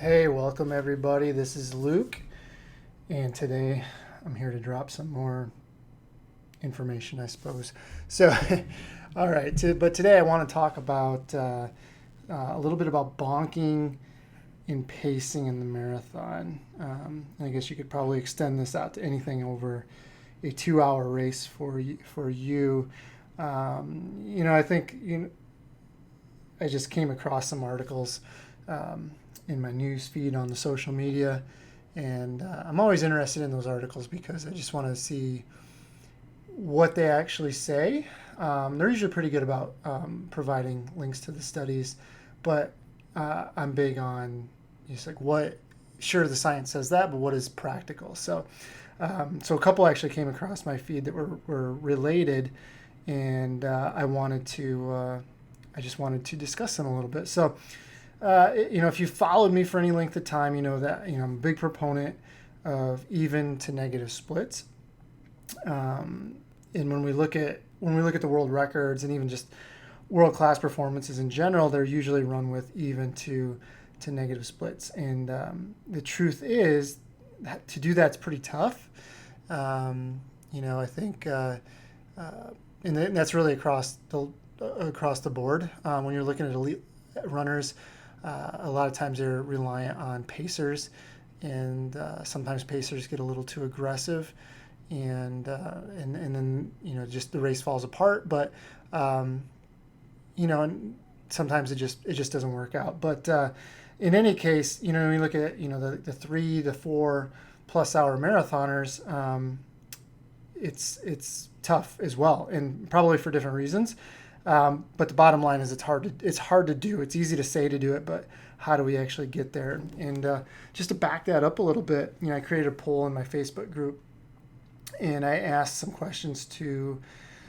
Hey, welcome everybody. This is Luke, and today I'm here to drop some more information, I suppose. So, all right, but today I want to talk about a little bit about bonking and pacing in the marathon. And I guess you could probably extend this out to anything over a 2-hour race for you. I think I just came across some articles. In my news feed on the social media, and I'm always interested in those articles because I just want to see what they actually say. They're usually pretty good about providing links to the studies, but I'm big on just like what. Sure, the science says that, but what is practical? So a couple actually came across my feed that were related, and I just wanted to discuss them a little bit. So. If you followed me for any length of time, you know that I'm a big proponent of even to negative splits. And when we look at the world records and even just world class performances in general, they're usually run with even to negative splits. And the truth is that to do that's pretty tough. I think, and that's really across the board. When you're looking at elite runners. A lot of times they're reliant on pacers, and sometimes pacers get a little too aggressive, and then just the race falls apart. But and sometimes it just doesn't work out. But in any case, when you look at the 3 to 4 plus hour marathoners, it's tough as well, and probably for different reasons. But the bottom line is it's hard to do. It's easy to say to do it, but how do we actually get there? And just to back that up a little bit, I created a poll in my Facebook group, and I asked some questions to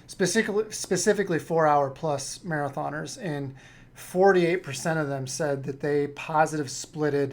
specifically 4-hour plus marathoners, and 48% of them said that they positive splitted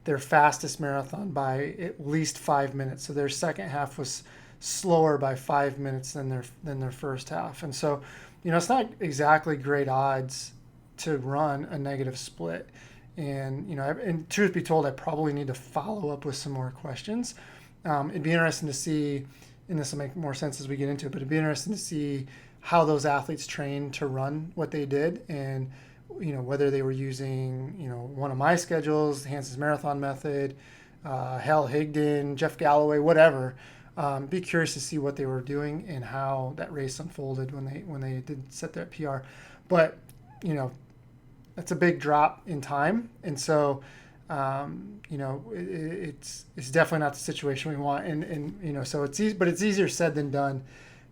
their fastest marathon by at least 5 minutes. So their second half was slower by 5 minutes than their first half, and so. It's not exactly great odds to run a negative split. And, and truth be told, I probably need to follow up with some more questions. It'd be interesting to see, and this will make more sense as we get into it, but it'd be interesting to see how those athletes trained to run what they did, and, whether they were using, one of my schedules, Hans's marathon method, Hal Higdon, Jeff Galloway, whatever. Be curious to see what they were doing and how that race unfolded when they did set that PR. But that's a big drop in time, and so it's definitely not the situation we want. And so it's easy, but it's easier said than done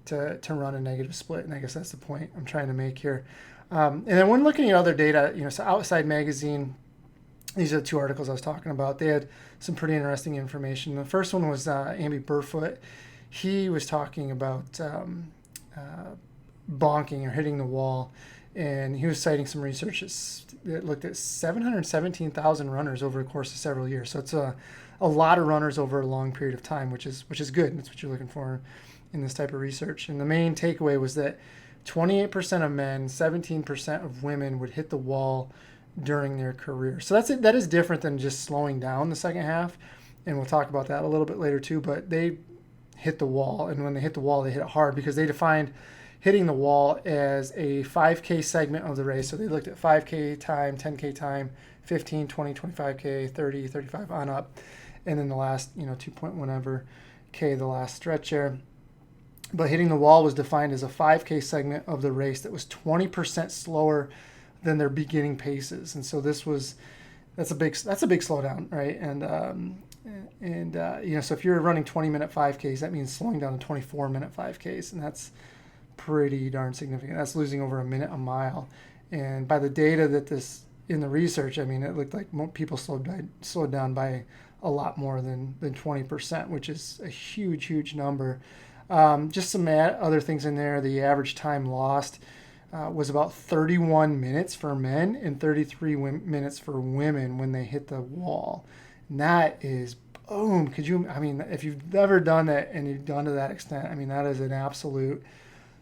to run a negative split. And I guess that's the point I'm trying to make here. And then when looking at other data, so Outside Magazine. These are the two articles I was talking about. They had some pretty interesting information. The first one was Amby Burfoot. He was talking about bonking or hitting the wall, and he was citing some research that looked at 717,000 runners over the course of several years. So it's a lot of runners over a long period of time, which is good. That's what you're looking for in this type of research. And the main takeaway was that 28% of men, 17% of women would hit the wall during their career. So that is different than just slowing down the second half, and we'll talk about that a little bit later too. But they hit the wall, and when they hit the wall, they hit it hard, because they defined hitting the wall as a 5K segment of the race. So they looked at 5K time, 10K time, 15, 20, 25K, 30, 35 on up, and then the last 2 point whatever K, the last stretch there. But hitting the wall was defined as a 5K segment of the race that was 20% slower than their beginning paces. And so that's a big slowdown, right? And so if you're running 20-minute 5Ks, that means slowing down to 24-minute 5Ks, and that's pretty darn significant. That's losing over a minute a mile. And by the data that this in the research, it looked like people slowed down by a lot more than 20%, which is a huge number. Just some other things in there. The average time lost was about 31 minutes for men and 33 minutes for women when they hit the wall. And that is boom. If you've ever done that and you've done to that extent, that is an absolute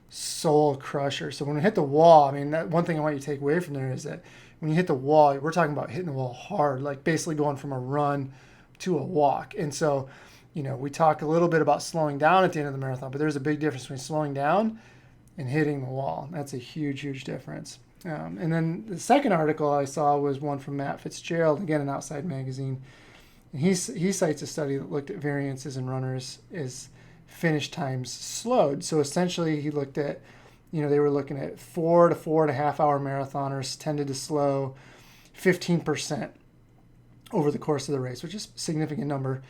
soul crusher. So when we hit the wall, that one thing I want you to take away from there is that when you hit the wall, we're talking about hitting the wall hard, like basically going from a run to a walk. And so, we talk a little bit about slowing down at the end of the marathon, but there's a big difference between slowing down and hitting the wall. That's a huge, huge difference. And then the second article I saw was one from Matt Fitzgerald, again, an Outside magazine. And he cites a study that looked at variances in runners as finish times slowed. So essentially he looked at, they were looking at 4 to 4.5 hour marathoners tended to slow 15% over the course of the race, which is a significant number.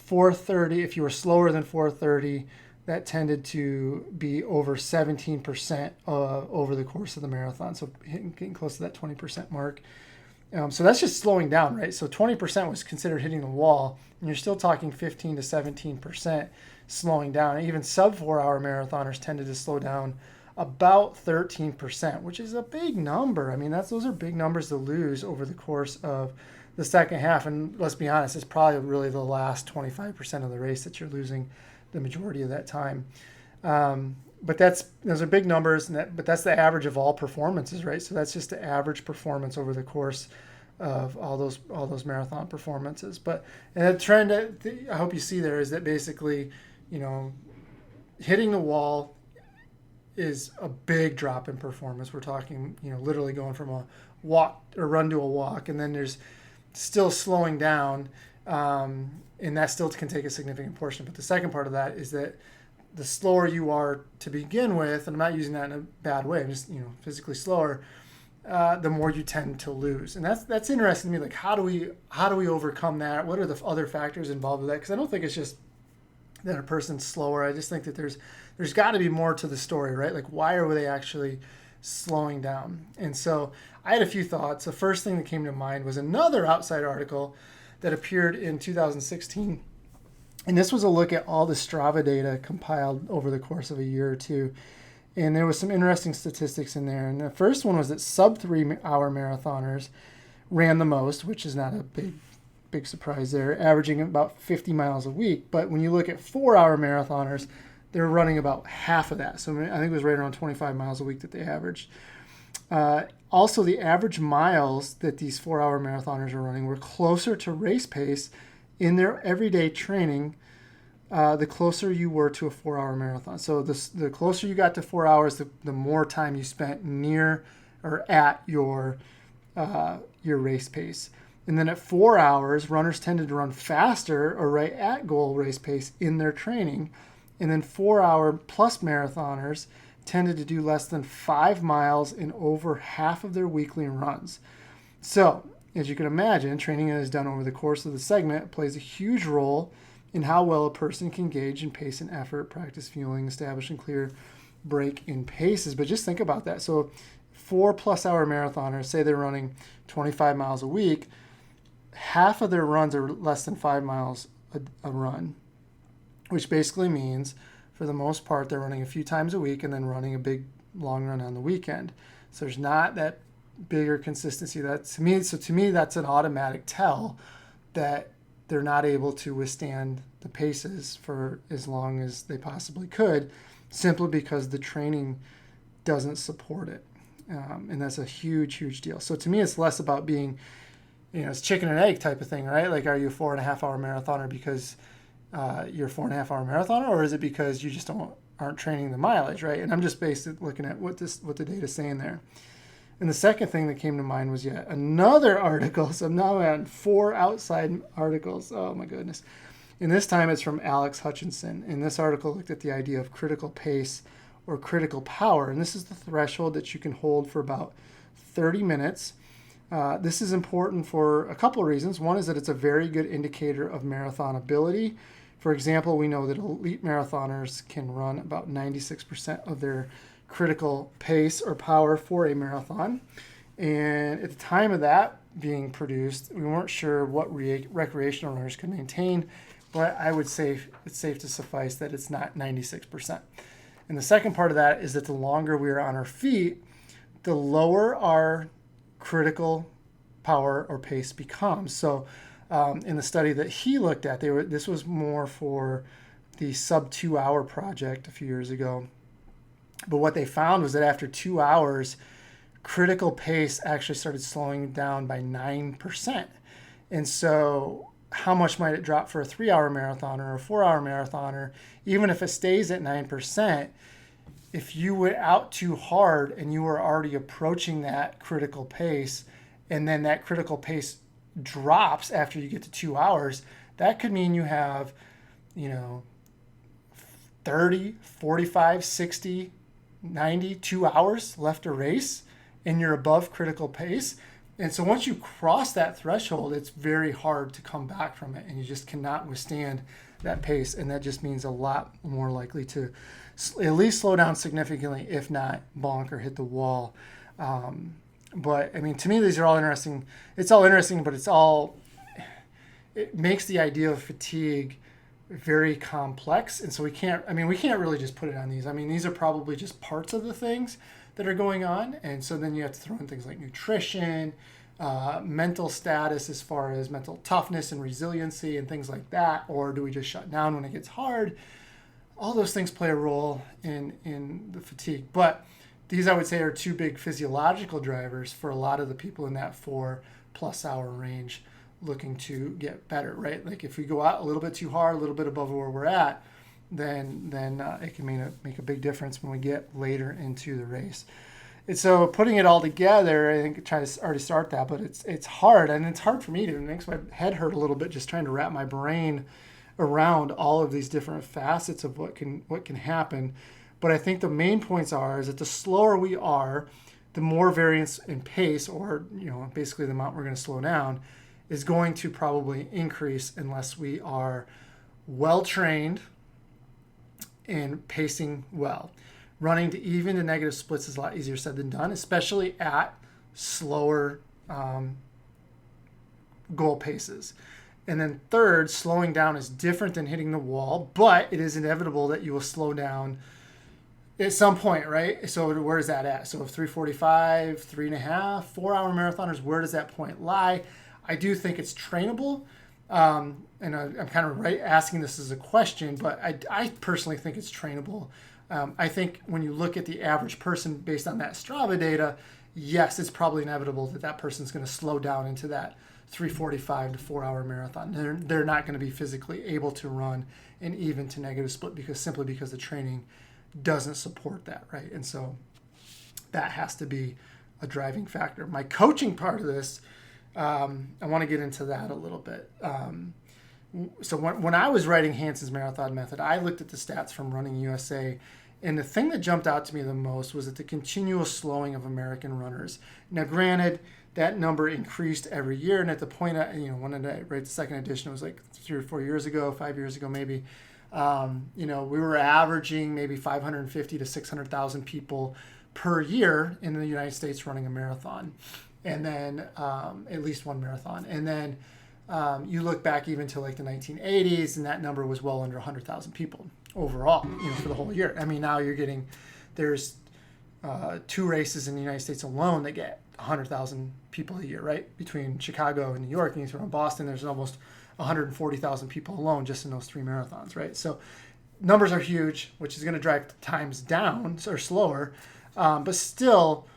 4:30, if you were slower than 4:30, that tended to be over 17% over the course of the marathon. So getting close to that 20% mark. So that's just slowing down, right? So 20% was considered hitting the wall, and you're still talking 15 to 17% slowing down. And even sub 4 hour marathoners tended to slow down about 13%, which is a big number. I mean, those are big numbers to lose over the course of the second half. And let's be honest, it's probably really the last 25% of the race that you're losing the majority of that time. But those are big numbers, but that's the average of all performances, right? So that's just the average performance over the course of all those marathon performances. But the trend I hope you see there is that basically, hitting the wall is a big drop in performance. We're talking, literally going from a walk or run to a walk, and then there's still slowing down, and that still can take a significant portion. But the second part of that is that the slower you are to begin with, and I'm not using that in a bad way, I'm just physically slower, the more you tend to lose. And that's interesting to me. Like, how do we overcome that? What are the other factors involved with that? Because I don't think it's just that a person's slower. I just think that there's got to be more to the story, right? Like, why are they actually slowing down? And so I had a few thoughts. The first thing that came to mind was another Outside article that appeared in 2016. And this was a look at all the Strava data compiled over the course of a year or two. And there was some interesting statistics in there. And the first one was that sub 3 hour marathoners ran the most, which is not a big surprise there, averaging about 50 miles a week. But when you look at 4 hour marathoners, they're running about half of that. So I think it was right around 25 miles a week that they averaged. Also, the average miles that these 4 hour marathoners are running were closer to race pace in their everyday training, the closer you were to a 4 hour marathon. So the closer you got to 4 hours, the more time you spent near or at your race pace. And then at 4 hours, runners tended to run faster or right at goal race pace in their training. And then 4 hour plus marathoners tended to do less than 5 miles in over half of their weekly runs. So, as you can imagine, training that is done over the course of the segment plays a huge role in how well a person can gauge in pace and effort, practice fueling, establish and clear break in paces. But just think about that. So 4+ hour marathoners, say they're running 25 miles a week, half of their runs are less than 5 miles a run, which basically means for the most part they're running a few times a week and then running a big long run on the weekend. So there's not that bigger consistency. To me that's an automatic tell that they're not able to withstand the paces for as long as they possibly could, simply because the training doesn't support it. And that's a huge deal. So to me, it's less about being, it's chicken and egg type of thing, right? Like, are you a 4.5 hour marathoner because you're a 4.5 hour marathoner, or is it because you just aren't training the mileage, right? And I'm just basically looking at what the data's saying there. And the second thing that came to mind was yet another article. So now I'm on 4 Outside articles. Oh my goodness. And this time it's from Alex Hutchinson. And this article looked at the idea of critical pace or critical power. And this is the threshold that you can hold for about 30 minutes. This is important for a couple of reasons. One is that it's a very good indicator of marathon ability. For example, we know that elite marathoners can run about 96% of their critical pace or power for a marathon. And at the time of that being produced, we weren't sure what recreational runners could maintain, but I would say it's safe to suffice that it's not 96%. And the second part of that is that the longer we are on our feet, the lower our critical power or pace becomes. So in the study that he looked at, this was more for the sub 2 hour project a few years ago. But what they found was that after 2 hours, critical pace actually started slowing down by 9%. And so how much might it drop for a 3-hour marathoner or a 4-hour marathoner? Even if it stays at 9%, if you went out too hard and you were already approaching that critical pace, and then that critical pace drops after you get to 2 hours, that could mean you have, 30, 45, 60, 90, 2 hours left to race, and you're above critical pace. And so once you cross that threshold, it's very hard to come back from it, and you just cannot withstand that pace. And that just means a lot more likely to at least slow down significantly, if not bonk or hit the wall. But I mean, to me, these are all interesting. It's all interesting, but it makes the idea of fatigue very complex. And so we can't really just put it on these. I mean, these are probably just parts of the things that are going on. And so then you have to throw in things like nutrition, mental status as far as mental toughness and resiliency and things like that. Or do we just shut down when it gets hard? All those things play a role in the fatigue. But these, I would say, are two big physiological drivers for a lot of the people in that 4+ hour range looking to get better, right? Like if we go out a little bit too hard, a little bit above where we're at, then it can make a big difference when we get later into the race. And so putting it all together, I think trying to already start that, but it's hard, and it's hard for me to. It makes my head hurt a little bit just trying to wrap my brain around all of these different facets of what can happen. But I think the main points is that the slower we are, the more variance in pace, or basically the amount we're going to slow down, is going to probably increase unless we are well trained and pacing well. Running to even to negative splits is a lot easier said than done, especially at slower goal paces. And then third, slowing down is different than hitting the wall, but it is inevitable that you will slow down at some point, right? So where is that at? So if 3:45, 3.5, 4-hour marathoners, where does that point lie? I do think it's trainable. And I'm kind of asking this as a question, but I personally think it's trainable. I think when you look at the average person based on that Strava data, yes, it's probably inevitable that person's going to slow down into that 3:45 to 4-hour marathon. They're not going to be physically able to run an even to negative split because the training doesn't support that, right? And so that has to be a driving factor. My coaching part of this, I want to get into that a little bit. So when I was writing Hanson's Marathon Method, I looked at the stats from Running USA, and the thing that jumped out to me the most was that the continual slowing of American runners. Now, granted, that number increased every year, and at the point, when I write the second edition, it was like 3 or 4 years ago, 5 years ago maybe. We were averaging maybe 550 to 600,000 people per year in the United States running a marathon, and then at least one marathon. And then you look back even to like the 1980s, and that number was well under 100,000 people overall, for the whole year. I mean, now there's 2 races in the United States alone that get 100,000 people a year, right? Between Chicago and New York, and you throw in Boston, there's almost 140,000 people alone just in those 3 marathons, right? So numbers are huge, which is going to drive times down or slower. But still,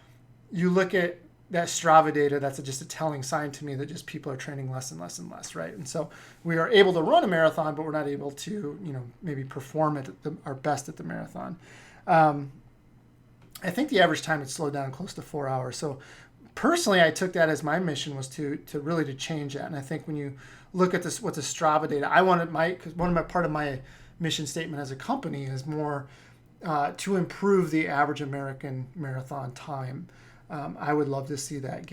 you look at that Strava data, that's just a telling sign to me that just people are training less and less and less, right? And so we are able to run a marathon, but we're not able to, maybe perform at our best at the marathon. I think the average time had slowed down close to 4 hours. So personally, I took that as my mission was to really change that. And I think when you look at this, what the Strava data, part of my mission statement as a company is more to improve the average American marathon time. I would love to see that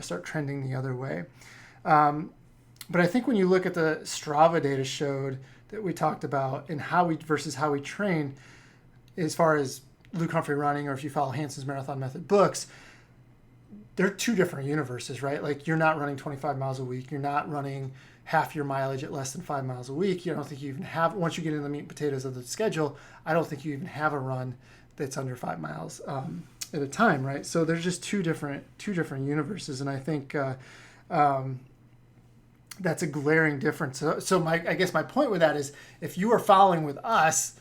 start trending the other way. But I think when you look at the Strava data showed that we talked about and how we train, as far as Luke Humphrey running, or if you follow Hanson's Marathon Method books, they're 2 different universes, right? Like you're not running 25 miles a week. You're not running half your mileage at less than 5 miles a week. I don't think you even have, once you get into the meat and potatoes of the schedule, I don't think you even have a run that's under 5 miles at a time, right? So there's just two different universes, and I think that's a glaring difference. So I guess my point with that is, if you are following with us,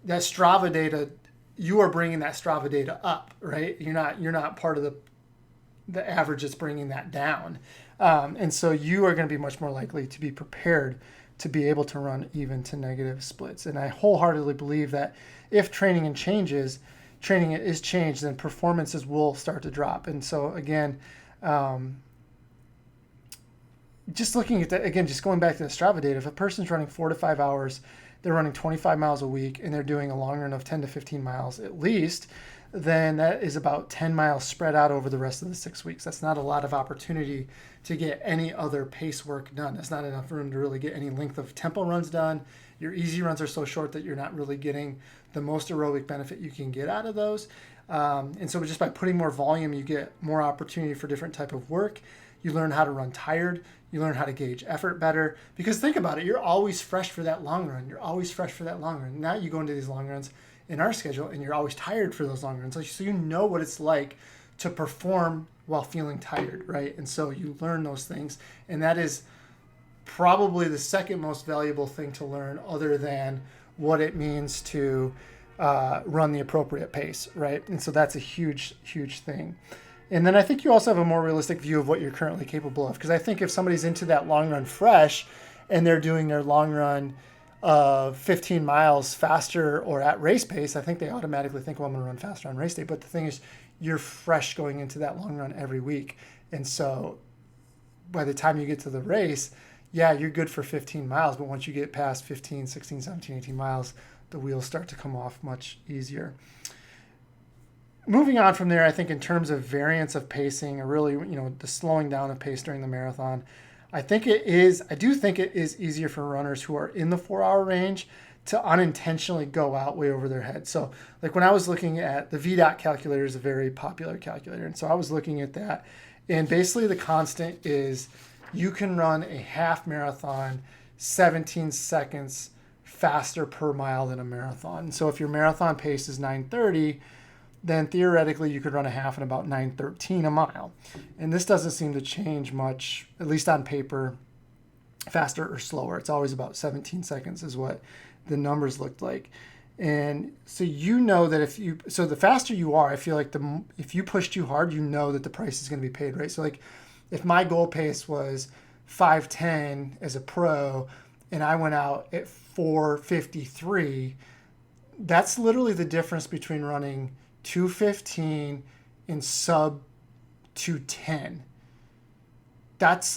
that Strava data you are bringing that Strava data up, right? You're not part of the average that's bringing that down. And so you are going to be much more likely to be prepared to be able to run even to negative splits. And I wholeheartedly believe that if training is changed, then performances will start to drop. And so again, just looking at that, again, just going back to the Strava data, if a person's running 4 to 5 hours, they're running 25 miles a week, and they're doing a long run of 10 to 15 miles at least, then that is about 10 miles spread out over the rest of the 6 weeks. That's not a lot of opportunity to get any other pace work done. That's not enough room to really get any length of tempo runs done. Your easy runs are so short that you're not really getting the most aerobic benefit you can get out of those. And so just by putting more volume, you get more opportunity for different type of work. You learn how to run tired. You learn how to gauge effort better. Because think about it, you're always fresh for that long run. You're always fresh for that long run. Now you go into these long runs in our schedule, and you're always tired for those long runs. So you know what it's like to perform while feeling tired, right? And so you learn those things. And that is probably the second most valuable thing to learn, other than what it means to run the appropriate pace, right? And so that's a huge, huge thing. And then I think you also have a more realistic view of what you're currently capable of. Because I think if somebody's into that long run fresh and they're doing their long run 15 miles faster or at race pace, I think they automatically think, well, I'm going to run faster on race day. But the thing is, you're fresh going into that long run every week. And so by the time you get to the race, yeah, you're good for 15 miles. But once you get past 15, 16, 17, 18 miles, the wheels start to come off much easier. Moving on from there, I think in terms of variance of pacing, or really, the slowing down of pace during the marathon, I do think it is easier for runners who are in the 4-hour range to unintentionally go out way over their head. So like when I was looking at the VDOT calculator, is a very popular calculator. And so I was looking at that, and basically the constant is you can run a half marathon 17 seconds faster per mile than a marathon. So if your marathon pace is 9:30, then theoretically you could run a half in about 9:13 a mile. And this doesn't seem to change much, at least on paper, faster or slower. It's always about 17 seconds is what the numbers looked like. And so that the faster you are, I feel like if you push too hard, that the price is going to be paid, right? So like if my goal pace was 5:10 as a pro and I went out at 4:53, that's literally the difference between running 2:15 and sub 2:10. That's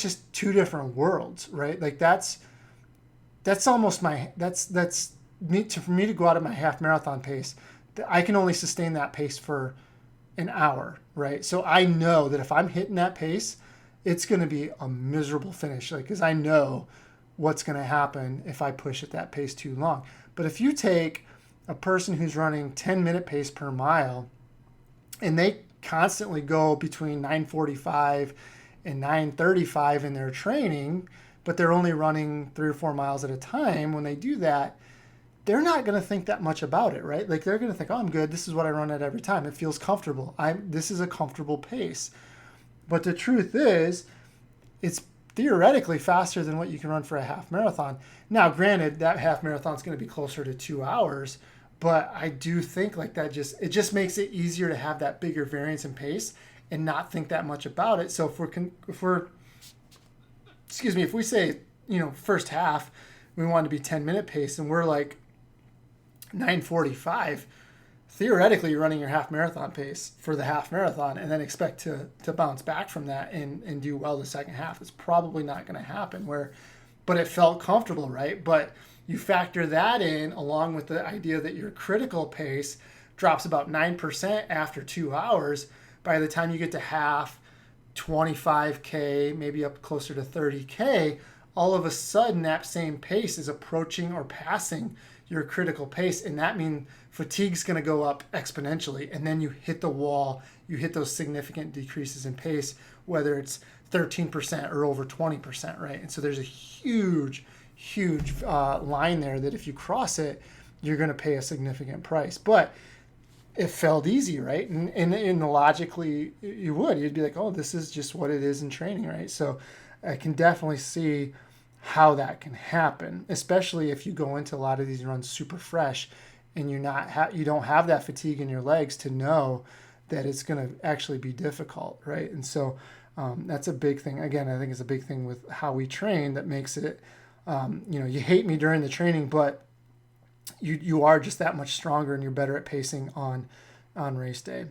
just two different worlds, right? Like that's almost for me to go out at my half marathon pace. I can only sustain that pace for an hour, right? So I know that if I'm hitting that pace, it's going to be a miserable finish, because I know what's going to happen if I push at that pace too long. But if you take a person who's running 10-minute pace per mile and they constantly go between 9:45 and 9:35 in their training, but they're only running 3 or 4 miles at a time, when they do that, they're not going to think that much about it, right? Like they're going to think, oh, I'm good. This is what I run at every time. It feels comfortable. This is a comfortable pace. But the truth is, it's theoretically faster than what you can run for a half marathon. Now, granted, that half marathon is going to be closer to 2 hours, but I do think it just makes it easier to have that bigger variance in pace and not think that much about it. So if we say, first half, we want to be 10-minute pace and we're like 9:45, theoretically you're running your half marathon pace for the half marathon and then expect to bounce back from that and do well the second half. It's probably not going to happen but it felt comfortable, right? But you factor that in along with the idea that your critical pace drops about 9% after 2 hours. By the time you get to half, 25K, maybe up closer to 30K, all of a sudden that same pace is approaching or passing your critical pace. And that means fatigue's going to go up exponentially. And then you hit the wall, you hit those significant decreases in pace, whether it's 13% or over 20%, right? And so there's a huge line there that if you cross it, you're going to pay a significant price. But it felt easy, right? And logically, you'd be like, oh, this is just what it is in training, right? So I can definitely see how that can happen, especially if you go into a lot of these runs super fresh and you don't have that fatigue in your legs to know that it's going to actually be difficult, right? And so that's a big thing. Again, I think it's a big thing with how we train that makes it, you hate me during the training, but you are just that much stronger and you're better at pacing on race day.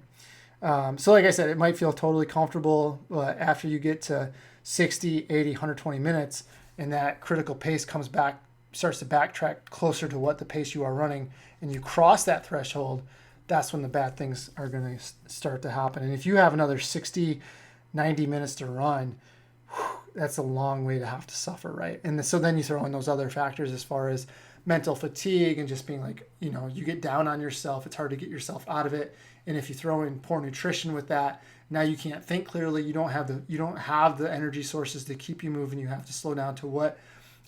So like I said, it might feel totally comfortable, but after you get to 60, 80, 120 minutes and that critical pace starts to backtrack closer to what the pace you are running, and you cross that threshold, that's when the bad things are going to start to happen. And if you have another 60, 90 minutes to run, that's a long way to have to suffer, right? And so then you throw in those other factors as far as mental fatigue and just being like, you get down on yourself. It's hard to get yourself out of it. And if you throw in poor nutrition with that, now you can't think clearly. You don't have the energy sources to keep you moving. You have to slow down to what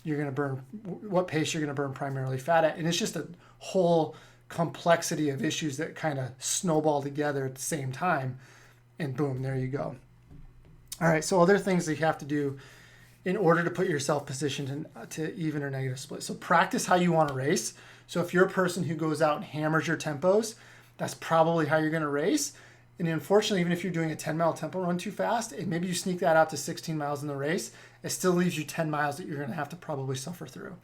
you're going to burn, what pace you're going to burn primarily fat at. And it's just a whole complexity of issues that kind of snowball together at the same time. And boom, there you go. All right, so other things that you have to do in order to put yourself positioned to even or negative split. So practice how you want to race. So if you're a person who goes out and hammers your tempos, that's probably how you're going to race. And unfortunately, even if you're doing a 10-mile tempo run too fast, and maybe you sneak that out to 16 miles in the race, it still leaves you 10 miles that you're going to have to probably suffer through.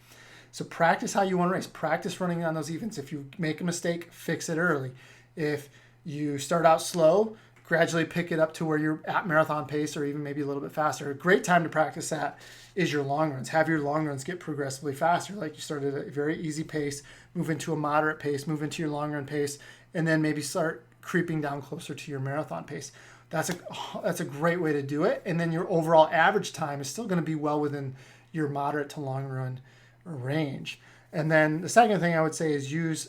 So practice how you want to race. Practice running on those evens. If you make a mistake, fix it early. If you start out slow, gradually pick it up to where you're at marathon pace or even maybe a little bit faster. A great time to practice that is your long runs. Have your long runs get progressively faster. Like you start at a very easy pace, move into a moderate pace, move into your long run pace, and then maybe start creeping down closer to your marathon pace. That's a great way to do it. And then your overall average time is still going to be well within your moderate to long run range. And then the second thing I would say is use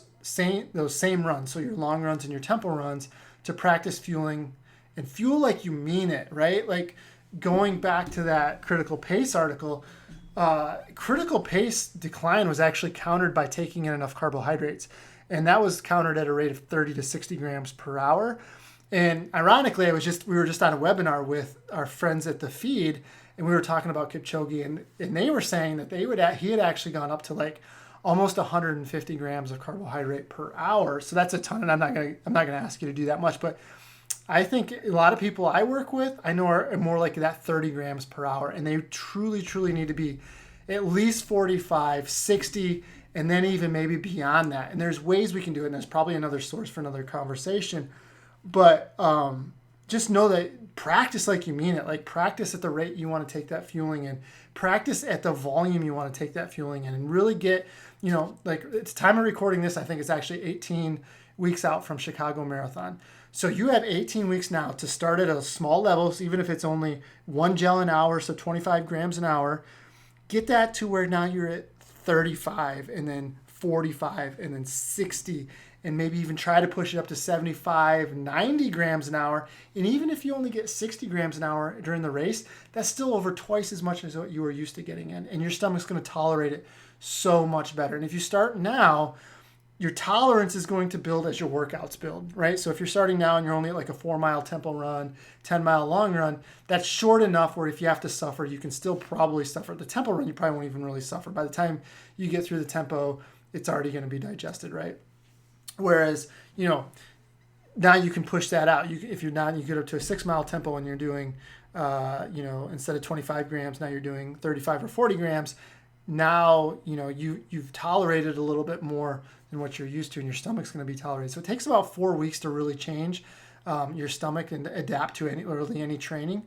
those same runs, so your long runs and your tempo runs, to practice fueling and fuel like you mean it, right? Like going back to that critical pace article, critical pace decline was actually countered by taking in enough carbohydrates. And that was countered at a rate of 30 to 60 grams per hour. And ironically, we were just on a webinar with our friends at the Feed, and we were talking about Kipchoge, and they were saying that he had actually gone up to like almost 150 grams of carbohydrate per hour. So that's a ton, and I'm not gonna ask you to do that much, but I think a lot of people I work with, I know are more like that 30 grams per hour, and they truly, truly need to be at least 45, 60, and then even maybe beyond that. And there's ways we can do it, and there's probably another source for another conversation. But just know that practice like you mean it. Like practice at the rate you want to take that fueling in. Practice at the volume you want to take that fueling in, and really get, like it's time of recording this, I think it's actually 18 weeks out from Chicago Marathon. So you have 18 weeks now to start at a small level, so even if it's only 1 gel an hour, so 25 grams an hour, get that to where now you're at 35 and then 45 and then 60, and maybe even try to push it up to 75, 90 grams an hour. And even if you only get 60 grams an hour during the race, that's still over twice as much as what you were used to getting in. And your stomach's going to tolerate it so much better. And if you start now, your tolerance is going to build as your workouts build, right? So if you're starting now and you're only at like a 4-mile tempo run, 10-mile long run, that's short enough where if you have to suffer, you can still probably suffer. The tempo run, you probably won't even really suffer. By the time you get through the tempo, it's already going to be digested, right? Whereas, now you can push that out. If you get up to a 6-mile tempo and you're doing, instead of 25 grams, now you're doing 35 or 40 grams. Now, you've tolerated a little bit more than what you're used to, and your stomach's going to be tolerated. So it takes about 4 weeks to really change your stomach and adapt to any training.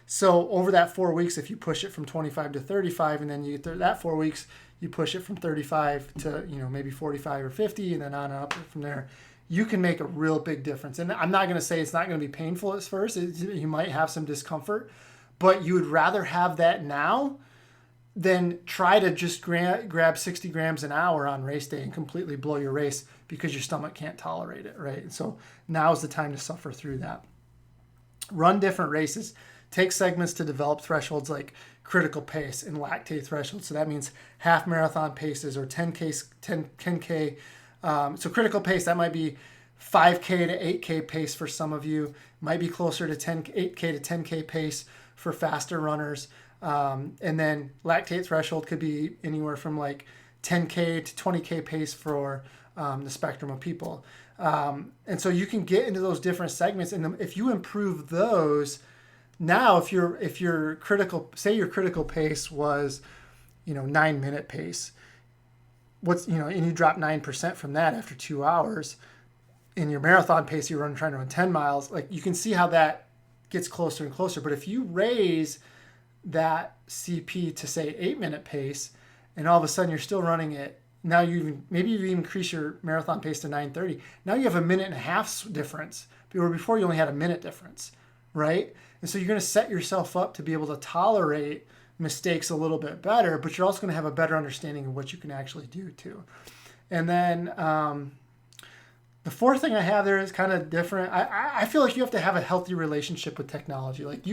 So over that 4 weeks, if you push it from 25 to 35, and then you get that 4 weeks, you push it from 35 to maybe 45 or 50, and then on up from there, you can make a real big difference. And I'm not going to say it's not going to be painful at first. You might have some discomfort, but you would rather have that now than try to just grab 60 grams an hour on race day and completely blow your race because your stomach can't tolerate it, right? And so now is the time to suffer through that. Run different races. Take segments to develop thresholds like critical pace and lactate thresholds. So that means half marathon paces or 10K. So critical pace, that might be 5K to 8K pace for some of you. Might be closer to 8K to 10K pace for faster runners. And then lactate threshold could be anywhere from like 10K to 20K pace for the spectrum of people. And so you can get into those different segments. And if you improve those, now if your critical, say your critical pace was, 9-minute pace, and you drop 9% from that after 2 hours, in your marathon pace you're trying to run 10 miles, like you can see how that gets closer and closer. But if you raise that CP to say 8-minute pace, and all of a sudden you're still running it, now maybe you increase your marathon pace to 9:30. Now you have a minute and a half difference, where before you only had a minute difference, right? And so you're going to set yourself up to be able to tolerate mistakes a little bit better, but you're also going to have a better understanding of what you can actually do too. And then the fourth thing I have there is kind of different. I feel like you have to have a healthy relationship with technology. Like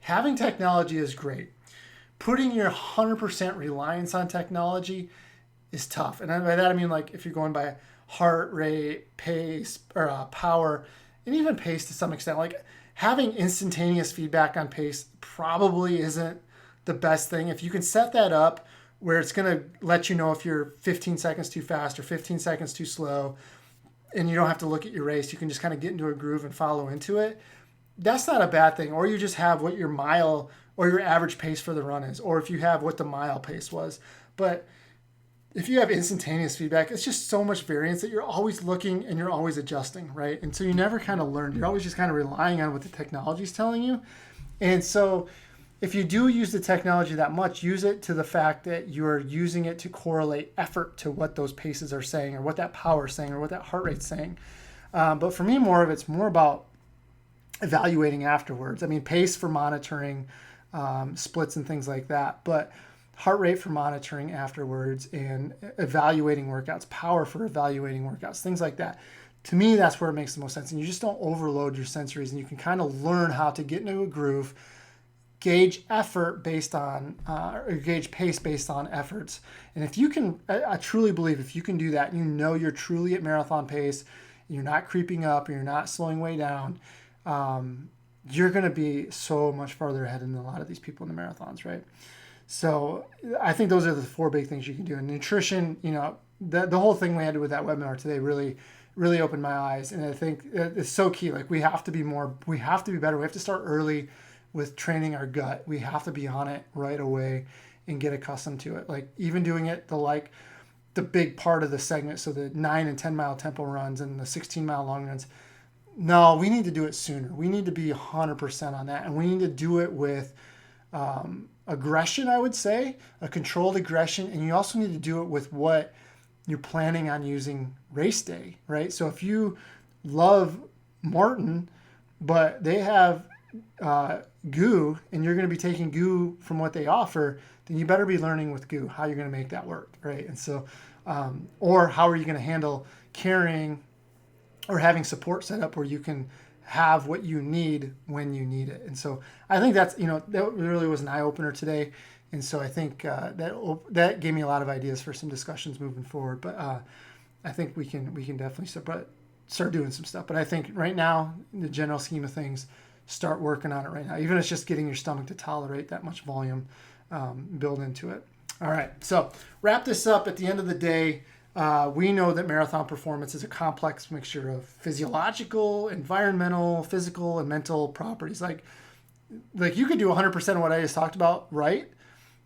having technology is great. Putting your 100% reliance on technology is tough. And by that I mean, like, if you're going by heart rate, pace, or power, and even pace to some extent, like having instantaneous feedback on pace probably isn't the best thing. If you can set that up where it's going to let you know if you're 15 seconds too fast or 15 seconds too slow, and you don't have to look at your race, you can just kind of get into a groove and follow into it. That's not a bad thing. Or you just have what your mile or your average pace for the run is, or if you have what the mile pace was. But if you have instantaneous feedback, it's just so much variance that you're always looking and you're always adjusting, right? And so you never kind of learn. You're always just kind of relying on what the technology is telling you. And so if you do use the technology that much, use it to the fact that you're using it to correlate effort to what those paces are saying, or what that power is saying, or what that heart rate's saying. But for me, it's more about evaluating afterwards. I mean, pace for monitoring, splits and things like that, but heart rate for monitoring afterwards, and evaluating workouts, power for evaluating workouts, things like that. To me, that's where it makes the most sense. And you just don't overload your sensories, and you can kind of learn how to get into a groove, gauge effort based on, or gauge pace based on efforts. And if you can, I truly believe if you can do that, you're truly at marathon pace, you're not creeping up, you're not slowing way down, you're going to be so much farther ahead than a lot of these people in the marathons, right? So I think those are the 4 big things you can do. And nutrition, the whole thing we had with that webinar today really, really opened my eyes. And I think it's so key. Like we have to be better. We have to start early with training our gut. We have to be on it right away and get accustomed to it. Like even doing it the big part of the segment. So the 9 and 10 mile tempo runs and the 16 mile long runs. No, we need to do it sooner. We need to be 100% on that. And we need to do it with aggression, I would say, a controlled aggression. And you also need to do it with what you're planning on using race day, right? So if you love Martin, but they have goo, and you're going to be taking goo from what they offer, then you better be learning with goo how you're going to make that work, right? And so, or how are you going to handle carrying or having support set up where you can have what you need when you need it. And so I think that really was an eye opener today. And so I think that gave me a lot of ideas for some discussions moving forward. But I think we can definitely start doing some stuff. But I think right now, in the general scheme of things, start working on it right now. Even if it's just getting your stomach to tolerate that much volume, build into it. All right. So wrap this up. At the end of the day, we know that marathon performance is a complex mixture of physiological, environmental, physical, and mental properties. Like you could do 100% of what I just talked about right,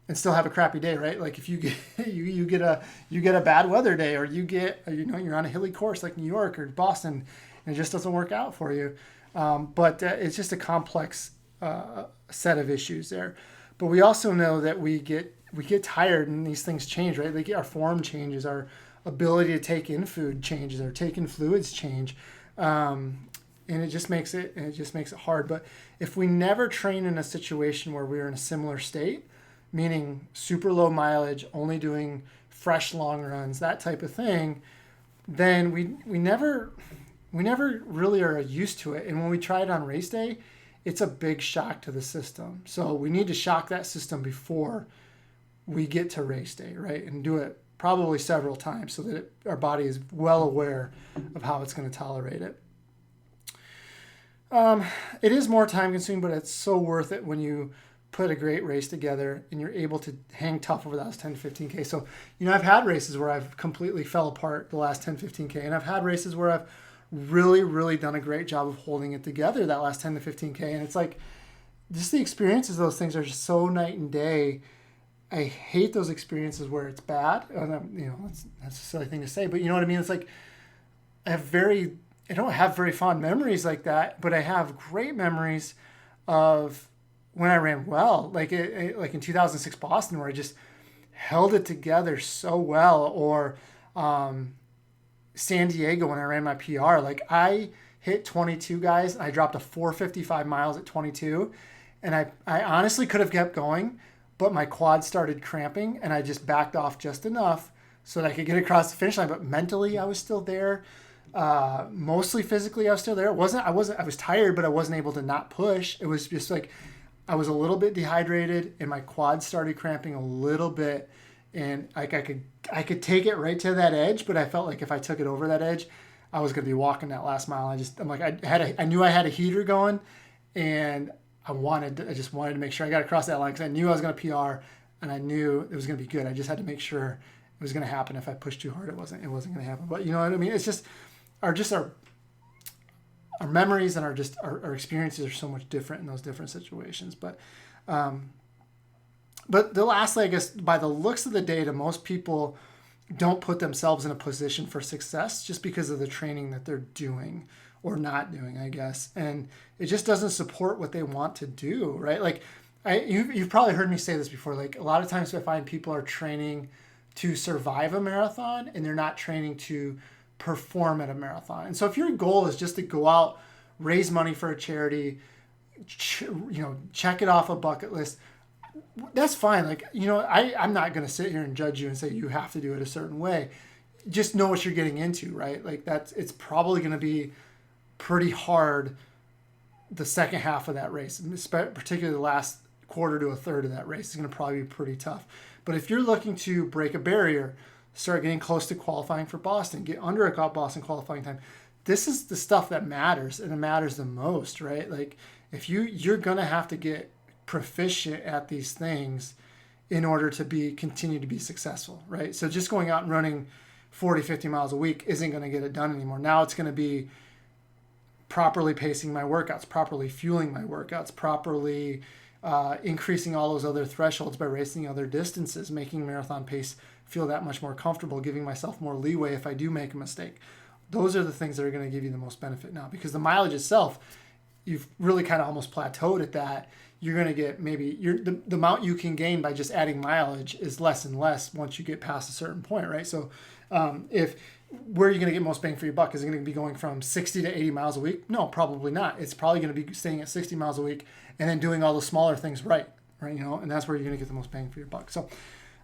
and still have a crappy day, right? Like if you get you get a bad weather day, or you're on a hilly course like New York or Boston, and it just doesn't work out for you. But it's just a complex set of issues there. But we also know that we get tired, and these things change, right? Like our form changes, our ability to take in food changes, or take in fluids change, and it just makes it hard. But if we never train in a situation where we're in a similar state, meaning super low mileage, only doing fresh long runs, that type of thing, then we never really are used to it. And when we try it on race day, it's a big shock to the system. So we need to shock that system before we get to race day, right? And do it probably several times so that our body is well aware of how it's going to tolerate it. It is more time consuming, but it's so worth it when you put a great race together and you're able to hang tough over the last 10 to 15K. So, I've had races where I've completely fell apart the last 10, 15K, and I've had races where I've really, really done a great job of holding it together that last 10 to 15K. And it's like, just the experiences of those things are just so night and day. I hate those experiences where it's bad. And that's a silly thing to say, but you know what I mean? It's like, I don't have very fond memories like that, but I have great memories of when I ran well, like in 2006 Boston, where I just held it together so well, or San Diego when I ran my PR. Like, I hit 22, guys, and I dropped a 4:55 miles at 22, and I honestly could have kept going, but my quad started cramping, and I just backed off just enough so that I could get across the finish line. But mentally, I was still there. Mostly physically, I was still there. I was tired, but I wasn't able to not push. It was just like, I was a little bit dehydrated and my quad started cramping a little bit, and like I could take it right to that edge, but I felt like if I took it over that edge, I was going to be walking that last mile. I knew I had a heater going, and I just wanted to make sure I got across that line, because I knew I was going to PR and I knew it was going to be good. I just had to make sure it was going to happen. If I pushed too hard, it wasn't going to happen. But you know what I mean? It's just our memories and our experiences are so much different in those different situations. But lastly, I guess, by the looks of the data, most people don't put themselves in a position for success just because of the training that they're doing or not doing, I guess. And it just doesn't support what they want to do, right? Like, you've probably heard me say this before. Like, a lot of times I find people are training to survive a marathon and they're not training to perform at a marathon. And so if your goal is just to go out, raise money for a charity, check it off a bucket list, that's fine. Like, I'm not going to sit here and judge you and say you have to do it a certain way. Just know what you're getting into, right? Like, it's probably going to be pretty hard the second half of that race, particularly the last quarter to a third of that race is going to probably be pretty tough. But if you're looking to break a barrier, start getting close to qualifying for Boston, get under a Boston qualifying time, this is the stuff that matters, and it matters the most, right? Like, if you're going to have to get proficient at these things in order to continue to be successful, right? So just going out and running 40, 50 miles a week isn't going to get it done anymore. Now it's going to be properly pacing my workouts, properly fueling my workouts, properly increasing all those other thresholds by racing other distances, making marathon pace feel that much more comfortable, giving myself more leeway if I do make a mistake. Those are the things that are going to give you the most benefit now, because the mileage itself, you've really kind of almost plateaued at that. You're going to get the amount you can gain by just adding mileage is less and less once you get past a certain point, right? So where are you going to get most bang for your buck? Is it going to be going from 60 to 80 miles a week? No, probably not. It's probably going to be staying at 60 miles a week and then doing all the smaller things right? And that's where you're going to get the most bang for your buck. So,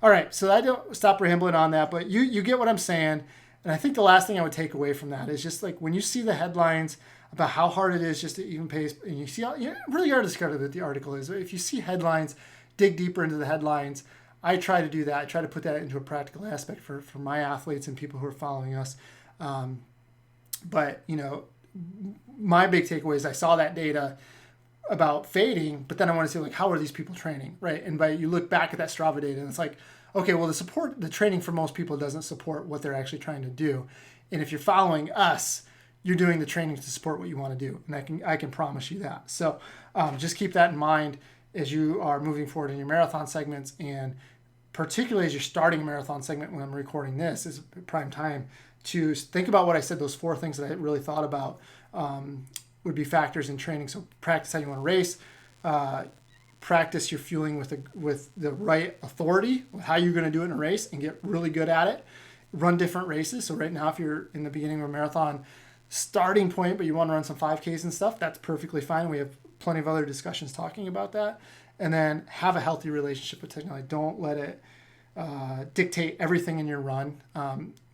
all right, so I don't stop rambling on that, but you get what I'm saying. And I think the last thing I would take away from that is just like, when you see the headlines about how hard it is just to even pace, and you see how really hard to discover that the article is. If you see headlines, dig deeper into the headlines. I try to do that. I try to put that into a practical aspect for my athletes and people who are following us. But my big takeaway is I saw that data about fading, but then I want to see, like, how are these people training, right? And you look back at that Strava data, and it's like, okay, well, the training for most people doesn't support what they're actually trying to do. And if you're following us, you're doing the training to support what you want to do. And I can promise you that. So just keep that in mind as you are moving forward in your marathon segments, and particularly as you're starting a marathon segment when I'm recording this, is prime time to think about what I said. Those 4 things that I really thought about would be factors in training. So practice how you want to race, practice your fueling with the right authority, with how you're going to do it in a race, and get really good at it. Run different races. So right now, if you're in the beginning of a marathon starting point, but you want to run some 5Ks and stuff, that's perfectly fine. We have plenty of other discussions talking about that. And then have a healthy relationship with technology. Don't let it dictate everything in your run.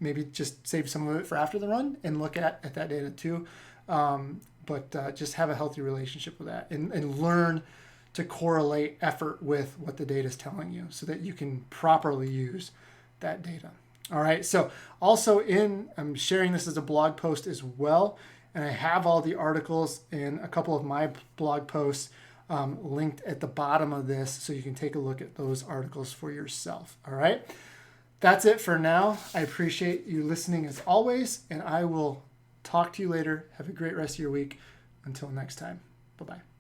Maybe just save some of it for after the run and look at that data too. But just have a healthy relationship with that, and learn to correlate effort with what the data is telling you so that you can properly use that data. All right. So also I'm sharing this as a blog post as well. And I have all the articles in a couple of my blog posts linked at the bottom of this so you can take a look at those articles for yourself. All right. That's it for now. I appreciate you listening as always, and I will talk to you later. Have a great rest of your week. Until next time. Bye-bye.